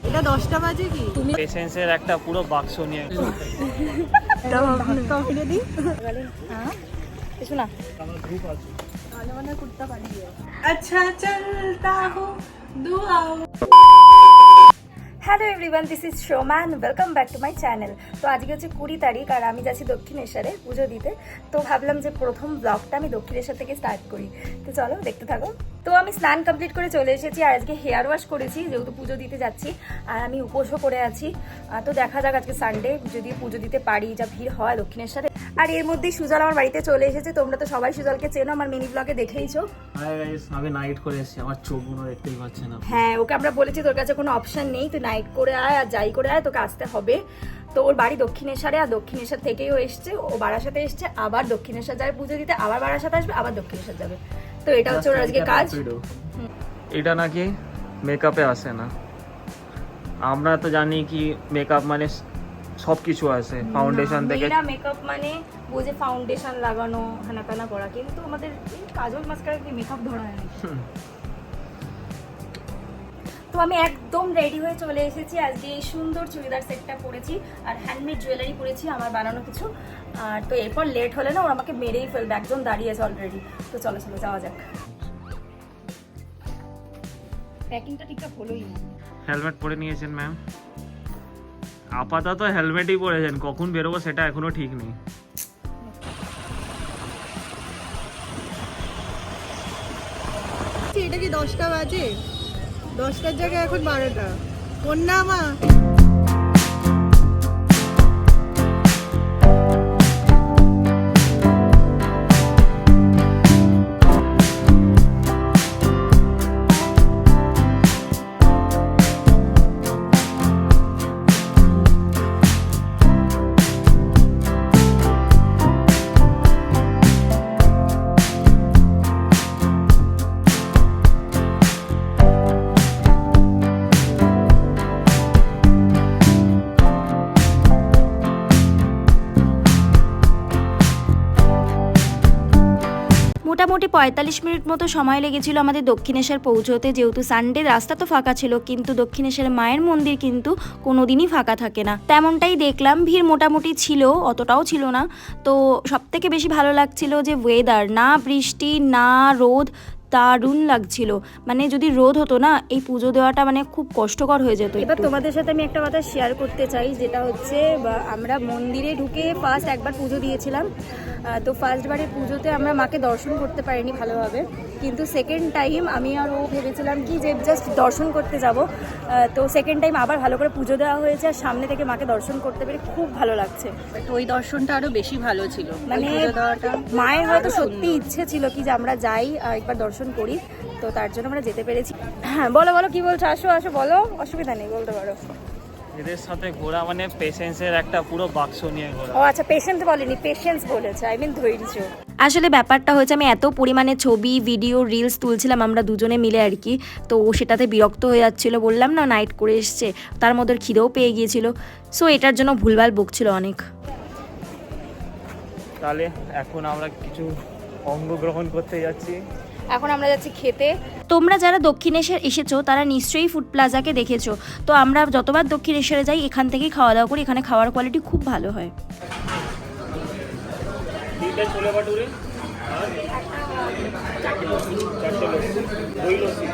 এটা 10টা বাজে কি? তুমি পেশেন্সের একটা পুরো বাক্স নিয়ে কফিনে দিই। হ্যাঁ শোনা আমার গ্রুপ আছে। ভালো মানে কুত্তা পালিয়ে। আচ্ছা চলতা হো দুআও। Hello everyone, this is Shoma and welcome back to my channel. তো আজকে হচ্ছে 20 তারিখ আর আমি যাচ্ছি দক্ষিণেশ্বরে পুজো দিতে। তো ভাবলাম যে প্রথম ব্লগটা আমি দক্ষিণেশ্বর থেকে স্টার্ট করি। তো চলো দেখতে থাকো। তো আমি স্নান কমপ্লিট করে চলে এসেছি আর আজকে হেয়ার ওয়াশ করেছি যেহেতু পুজো দিতে যাচ্ছি আর আমি উপোসও করে আছি। তো দেখা যাক আজকে সানডে যদি পুজো দিতে পারি, যা ভিড় হয় দক্ষিণেশ্বরে। আর এর মধ্যেই সুজল আমার বাড়িতে চলে এসেছে। তোমরা তো সবাই সুজলকে চেনো, আমার মিনি ব্লগে দেখেইছো। হাই গাইস, আমি নাইট করে এসেছি, আমার চোখগুলো দেখতেই পাচ্ছেন না। হ্যাঁ, ওকে আমরা বলেছি তোর কাছে কোনো অপশন নেই, তুই নাইট করে আয় আর যাই করে আয়, তোকে আসতে হবে। তো ওর বাড়ি দক্ষিণেশ্বরে আর দক্ষিণেশ্বর থেকেই ও এসছে, ও বারাসাতে এসছে, আবার দক্ষিণেশ্বর যাবে পুজো দিতে, আবার বারাসাতে আসবে, আবার দক্ষিণেশ্বর যাবে। তো এটা হচ্ছে ওর আজকে কাজ। এটা নাকি মেকআপে আসে না। আমরা তো জানি কি মেকআপ মানে সব কিছু আছে, ফাউন্ডেশন থেকে। মেয়েরা মেকআপ মানে বুঝে ফাউন্ডেশন লাগানো, হানাকানা করা, কিন্তু আমাদের এই কাজল মাস্কারা কি মেকআপ ধরা হয় নাকি? তো আমি একদম রেডি হয়ে চলে এসেছি। আজকে এই সুন্দর চুড়িদার সেটটা পরেছি আর হ্যান্ডমেড জুয়েলারি পরেছি, আমার বানানো কিছু। আর তো এরপর লেট হলে না ওরা আমাকে মেরেই ফেলবে, একজন দাঁড়িয়ে আছে অলরেডি। তো চলো চলো যাওয়া যাক। প্যাকিংটা ঠিকঠাক হলোই না। হেলমেট পরে নিয়েছেন ম্যাম? আপাতত হেলমেটই পরেছেন, কখন বেরোবো সেটা এখনো ঠিক নেই। এটা কি 10টা বাজে? 10টার জায়গায় এখন 12টা। কন্যা মা মোটামুটি 45 মিনিট মতো সময় লেগেছিল আমাদের দক্ষিণেশ্বর পৌঁছতে, যেহেতু সানডে রাস্তা তো ফাঁকা ছিল, কিন্তু দক্ষিণেশ্বরের মায়ের মন্দির কিন্তু কোনোদিনই ফাঁকা থাকে না। তেমনটাই দেখলাম, ভিড় মোটামুটি ছিল, অতটাও ছিল না। তো সবথেকে বেশি ভালো লাগছিল যে ওয়েদার, না বৃষ্টি না রোদ, দারুণ লাগছিল। মানে যদি রোদ হতো না, এই পুজো দেওয়াটা মানে খুব কষ্টকর হয়ে যেত। এবার তোমাদের সাথে আমি একটা কথা শেয়ার করতে চাই, যেটা হচ্ছে আমরা মন্দিরে ঢুকে ফার্স্ট একবার পুজো দিয়েছিলাম। তো ফার্স্টবারে পুজোতে আমরা মাকে দর্শন করতে পারিনি ভালোভাবে, কিন্তু সেকেন্ড টাইম আমি আর ও ভেবেছিলাম কি যে জাস্ট দর্শন করতে যাব। তো সেকেন্ড টাইম আবার ভালো করে পুজো দেওয়া হয়েছে আর সামনে থেকে মাকে দর্শন করতে পেরে খুব ভালো লাগছে। ওই দর্শনটা আরো বেশি ভালো ছিল। মানে মায়ের হয়তো সত্যি ইচ্ছে ছিল কি যে আমরা যাই আর একবার দর্শন করি, তো তার জন্য আমরা যেতে পেরেছি। হ্যাঁ বলো বলো কি বলছো, আসো আসো বলো, অসুবিধা নেই বলতে পারো। এদের সাথে ঘোরা মানে পেশেন্সের একটা পুরো বাক্স নিয়ে ঘোরা। ও আচ্ছা, পেশেন্স বলেনি, পেশেন্স বলেছে, আই মিন ধৈর্য। আসলে ব্যাপারটা হয়েছে আমি এত পরিমাণে ছবি ভিডিও রিলস তুলছিলাম আমরা দুজনে মিলে আর কি, তো সেটাতে বিরক্ত হয়ে যাচ্ছিল। বললাম না নাইট করে এসছে, তার মধ্যে খিদেও পেয়ে গিয়েছিল, সো এটার জন্য ভুলভাল বকছিল অনেক। তাহলে এখন আমরা কিছু অঙ্গ গ্রহণ করতে যাচ্ছি। এখন আমরা যাচ্ছি খেতে। তোমরা যারা দক্ষিণেশ্বর এসেছো তারা নিশ্চয়ই ফুড প্লাজাকে দেখেছো। তো আমরা যতবার দক্ষিণেশ্বরে যাই এখান থেকেই খাওয়া দাওয়া করি, এখানে খাওয়ার কোয়ালিটি খুব ভালো হয়। ছোলে ভাটুরে আর 4টে লস্যি, দই লস্যি।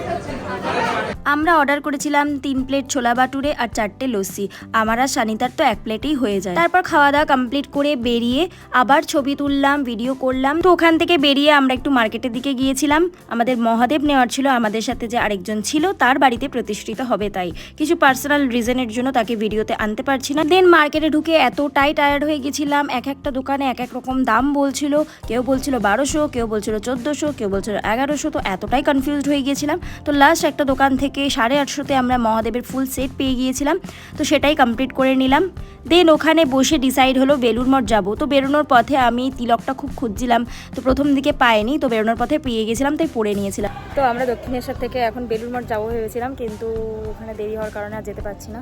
আমরা অর্ডার করেছিলাম 3 প্লেট ছোলা বাটুরে আর 4টে লস্যি। আমার আর সানিতার তো 1 প্লেটেই হয়ে যায়। তারপর খাওয়া দাওয়া কমপ্লিট করে বেরিয়ে আবার ছবি তুললাম, ভিডিও করলাম। তো ওখান থেকে বেরিয়ে আমরা একটু মার্কেটের দিকে গিয়েছিলাম। আমাদের মহাদেব নেওয়ার ছিল, আমাদের সাথে যে আরেকজন ছিল তার বাড়িতে প্রতিষ্ঠিত হবে, তাই কিছু পার্সোনাল রিজনের জন্য তাকে ভিডিওতে আনতে পারছি না। দেন মার্কেটে ঢুকে এতটাই টায়ার্ড হয়ে গেছিলাম, এক একটা দোকানে এক এক রকম দাম বলছিল। কেউ বলছিল 1200, কেউ বলছিল 1400, কেউ বলছিল 1100। তো এতটাই কনফিউজড হয়ে গিয়েছিলাম। তো লাস্ট একটা দোকান থেকে 850-তে আমরা মহাদেবের ফুল সেট পেয়ে গিয়েছিলাম, তো সেটাই কমপ্লিট করে নিলাম। দেন ওখানে বসে ডিসাইড হলো বেলুড় মঠ যাবো। তো বেরোনোর পথে আমি তিলকটা খুব খুঁজছিলাম, তো প্রথম দিকে পাইনি, তো বেরোনোর পথে পেয়ে গেছিলাম, তাই পরে নিয়েছিলাম। তো আমরা দক্ষিণেশ্বর থেকে এখন বেলুড় মঠ যাবো ভেবেছিলাম, কিন্তু ওখানে দেরি হওয়ার কারণে আর যেতে পারছি না।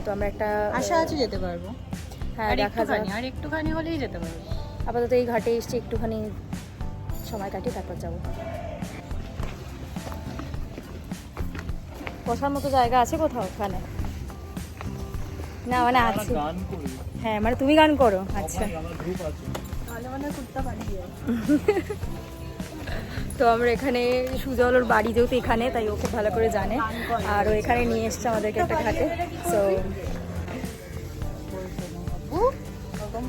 তো আমরা একটা আশা আছে যেতে পারবো। হ্যাঁ দেখা যাক, আর একটুখানি হলেই যেতে পারবো। আপাতত এই ঘাটে এসছি, একটুখানি সময় কাটিয়ে তারপর যাবো। বসার মতো জায়গা আছে কোথাও ওখানে? না মানে আছে, গান করি, হ্যাঁ মানে তুমি গান করো, আচ্ছা। আমার গ্রুপ আছে। তাহলে মানে কুর্তা পালিয়ে যায়। তো আমরা এখানে সুজল ওর বাড়ি যেহেতু এখানে, তাই ও খুব ভালো করে জানে, আর ও এখানে নিয়ে এসছে আমাদেরকে একটা ঘাটে। সো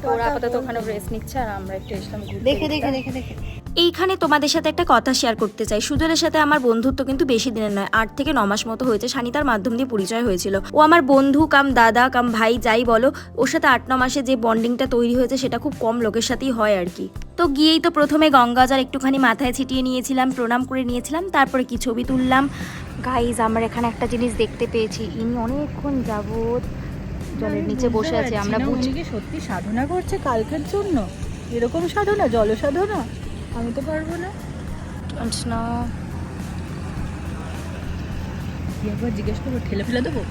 তো ওরা আপাতত ওখানে রেস্ট নিচ্ছে, আর আমরা একটু এসলাম ঘুরতে। দেখে দেখে দেখে দেখে এইখানে তোমাদের সাথে একটা কথা শেয়ার করতে চাই। সুজলের সাথে আমার বন্ধুত্ব কিন্তু বেশি দিনের নয়, 8 থেকে 9 মাস মতো হয়েছে। সানিতার মাধ্যম দিয়ে পরিচয় হয়েছিল। ও আমার বন্ধু কাম দাদা কাম ভাই যাই বলো, ওর সাথে 8-9 মাসে যে বন্ডিংটা তৈরি হয়েছে সেটা খুব কম লোকের সাথেই হয় আর কি। তো গিয়েই তো প্রথমে গঙ্গাজল একটুখানি মাথায় ছিটিয়ে নিয়েছিলাম, প্রণাম করে নিয়েছিলাম, তারপরে কি ছবি তুললাম। গাইজ আমরা এখানে একটা জিনিস দেখতে পেয়েছি, ইনি অনেকক্ষণ যাবত জলের নিচে বসে আছে। আমরা বুঝি উনি কি সত্যি সাধনা করছে কালকের জন্য? এরকম সাধনা, জল সাধনা? আমি তো পারবো না। না, একবার জিজ্ঞেস করবো, ঠেলে ফেলে দেবো?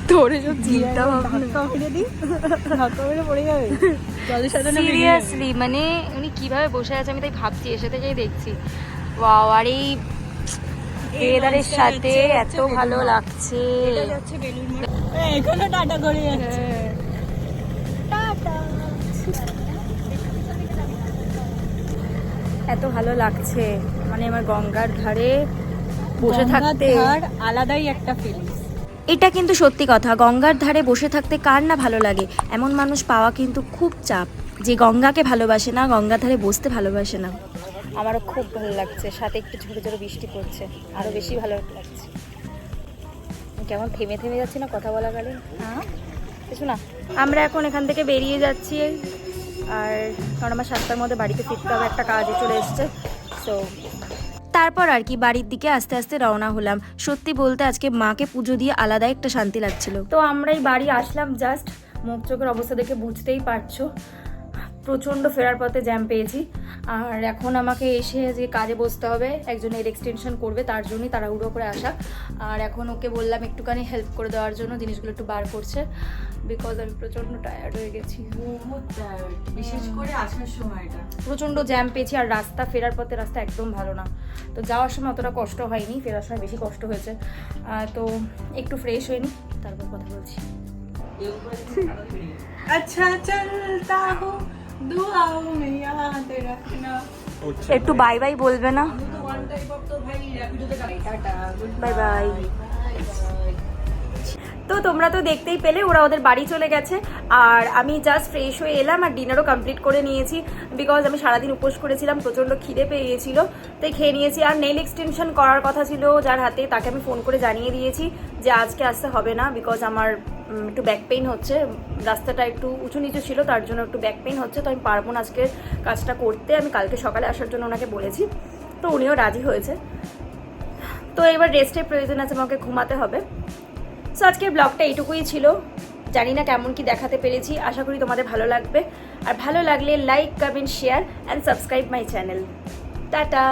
তোরে যে চিন্তা ভাবনা, ধাক্কা মেরে দিই, ধাক্কা মেরে পড়ে যাবে। জল সাধনা সিরিয়াসলি মানে উনি কিভাবে বসে আছে আমি তাই ভাবছি, এসে থেকেই দেখছি। ওয়াও, আর এই ওয়েদারের সাথে এত ভালো লাগছে। যাচ্ছে বেলুন মঠ। এখনো টাটা করে যাচ্ছে। টাটা। এত ভালো লাগছে, মানে আমার গঙ্গার ধারে বসে থাকতে গঙ্গার ধার আলাদাই একটা ফিলিংস। এটা কিন্তু সত্যি কথা, গঙ্গার ধারে বসে থাকতে কার না ভালো লাগে। এমন মানুষ পাওয়া কিন্তু খুব চাপ, যে গঙ্গাকে ভালোবাসে না, গঙ্গার ধারে বসতে ভালোবাসে না। আমারও খুব ভালো লাগছে, সাথে একটু ছোটো ছোটো বৃষ্টি পড়ছে, আরও বেশি ভালো লাগছে। কেমন থেমে থেমে যাচ্ছি না কথা বলাকালে, হ্যাঁ কিছু না। আমরা এখন এখান থেকে বেরিয়ে যাচ্ছি, আর কারণ আমার 7টার মধ্যে বাড়িতে ফিরতে হবে, একটা কাজে চলে এসছে। সো তারপর আর কি বাড়ির দিকে আস্তে আস্তে রওনা হলাম। সত্যি বলতে আজকে মাকে পুজো দিয়ে আলাদাই একটা শান্তি লাগছিল। তো আমরাই বাড়ি আসলাম জাস্ট, মুখ চোখের অবস্থা দেখে বুঝতেই পারছো প্রচণ্ড ফেরার পথে জ্যাম পেয়েছি। আর এখন আমাকে এসে যে কাজে বসতে হবে, একজন এর এক্সটেনশন করবে, তার জন্যই তাড়াহুড়ো করে আসা। আর এখন ওকে বললাম একটুখানি হেল্প করে দেওয়ার জন্য, জিনিসগুলো একটু বার করছে, বিকজ আমি প্রচণ্ড টায়ার্ড হয়ে গেছি। বিশেষ করে আসার সময়টা প্রচণ্ড জ্যাম পেয়েছি, আর রাস্তা ফেরার পথে রাস্তা একদম ভালো না। তো যাওয়ার সময় অতটা কষ্ট হয়নি, ফেরার সময় বেশি কষ্ট হয়েছে। তো একটু ফ্রেশ হয়নি, তারপর কথা বলছি। अच्छा चलता हूँ दुआओं में याद रखना। একটু বাই বাই বলবে না? तो वन टाइप ऑफ तो भाई रैपिडो पे टाटा गुड বাই বাই। তো তোমরা তো দেখতেই পেলে ওরা ওদের বাড়ি চলে গেছে, আর আমি জাস্ট ফ্রেশ হয়ে এলাম, আর ডিনারও কমপ্লিট করে নিয়েছি, বিকজ আমি সারাদিন উপোস করেছিলাম, প্রচণ্ড খিদে পেয়ে গিয়েছিল, তাই খেয়ে নিয়েছি। আর নেল এক্সটেনশন করার কথা ছিল যার হাতে, তাকে আমি ফোন করে জানিয়ে দিয়েছি যে আজকে আসতে হবে না, বিকজ আমার একটু ব্যাক পেইন হচ্ছে, রাস্তাটা একটু উঁচু নিচু ছিল, তার জন্য একটু ব্যাক পেইন হচ্ছে, তো আমি পারবো না আজকে কাজটা করতে। আমি কালকে সকালে আসার জন্য ওনাকে বলেছি, তো উনিও রাজি হয়েছে। তো এবার রেস্টের প্রয়োজন আছে, আমাকে ঘুমাতে হবে। সো আজকের ব্লগটা এইটুকুই ছিল, জানি না কেমন কি দেখাতে পেরেছি, আশা করি তোমাদের ভালো লাগবে। আর ভালো লাগলে like comment share and subscribe my channel. Tata.